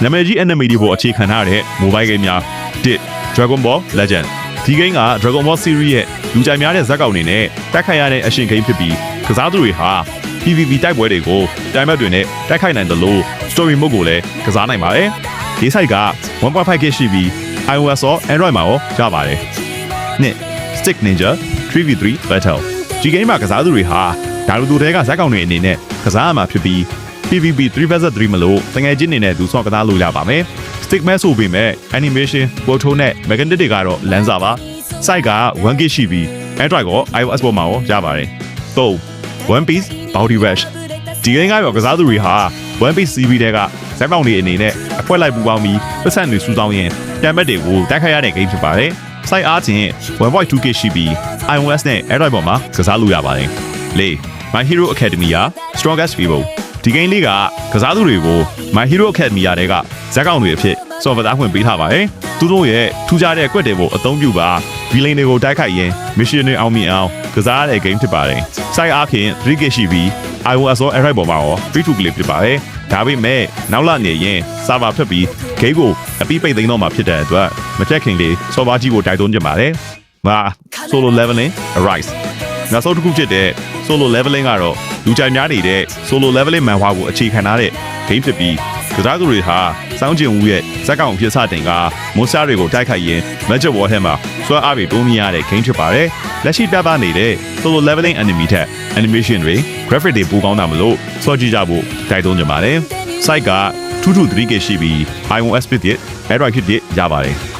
နာမည်ကြီး anime တွေပေါ်အခြေခံထားတဲ့ mobile game များ Dragon Ball Legend ဒီ game က Dragon Ball series ရဲ့လူကြိုက်များတဲ့ဇာတ်ကောင်တွေနဲ့တိုက်ခိုက်ရတဲ့အရှင် game ဖြစ်ပြီးကစားသူတွေဟာ PVP တိုက်ပွဲတွေကိုတိုင်မတ်တွေနဲ့တိုက်ခိုက်နိုင်တယ်လို့ story mode ကိုလည်းကစားနိုင်ပါတယ်ဒီ site က 1.5K ရှိပြီး iOS ရော Android မှာရောရပါတယ်နှစ် Stick Ninja 3v3 Battle ဒီ game မှာကစားသူတွေဟာဒါလူတို့တွေကဇာတ်ကောင်တွေအနေနဲ့ကစားရမှာဖြစ်ပြီး PVP 3v3 မလို့တကယ်ချင်းနေနဲ့သူဆော့ကစားလို့ရပါမယ် Stick မဲ့ဆိုပေမဲ့ animation photo နဲ့ mechanic တွေကတော့လမ်းစာပါ site က 1K ရှိပြီး Android ရော iOS ပေါ်မှာရောရပါတယ်3 One Piece Bounty Rush ဒီ game ကရောကစားသူတွေဟာ One Piece series တွေကဇာတ်ကောင်တွေအနေနဲ့အဖွဲလိုက်ပူပေါင်းပြီးပတ်စံတွေစူးစောင်းရင်တမ်မတ်တွေကိုတိုက်ခိုက်ရတဲ့ game ဖြစ်ပါတယ် site အားဖြင့် 1.2K ရှိပြီး iOS နဲ့ Android ပေါ်မှာကစားလို့ရပါတယ်4 My Hero Academia Strongest People ဒီ game လေးကကစားသူတွေကို My Hero Academia တွေကဇာတ်ကောင်တွေအဖြစ်စော်ပသားခွင့်ပေးထားပါတယ်သူတို့ရဲ့ထူးခြားတဲ့ကွက်တွေကိုအသုံးပြုပါ villain တွေကိုတိုက်ခိုက်ရင် mission တွေအောင်မြင်အောင်ကစားရတဲ့ game ဖြစ်ပါတယ် site အားဖြင့် 3K ရှိပြီး iOS ရော Android ပေါ်မှာရော free to play ဖြစ်ပါတယ်ဒါပေမဲ့နောက်လာနေရင် server ဖြတ်ပြီး game ကိုအပြီးပိတ်သိမ်းတော့မှာဖြစ်တဲ့အတွက်မချက်ခင်လေး server ကြီးကိုတိုက်တွန်းကြပါတယ်ငါ solo leveling arise နောက်ဆုံးတစ်ခုဖြစ်တဲ့ solo leveling ကတော့လူကြိုက်များနေတဲ့ solo leveling 漫画ကိုအခြေခံထားတဲ့ game ဖြစ်ပြီးကစားသူတွေဟာစောင်းကျင်ဦးရဲ့ဇက်ကောင်ဖြစ်စတင်ကမွန်စတာတွေကိုတိုက်ခိုက်ရင်း Magic War ထဲမှာစွမ်းအားတွေတိုးမြင့်ရတဲ့ game ဖြစ်ပါတယ်လက်ရှိပြသနေတဲ့ solo leveling enemy ထက် animation တွေ graphic တွေပိုကောင်းတာမလို့စောကြည့်ကြဖို့တိုက်တွန်းကြပါတယ် site က 2 to 3K ရှိပြီး iOS ဖြစ်တဲ့ Android ဖြစ်တဲ့ရပါတယ်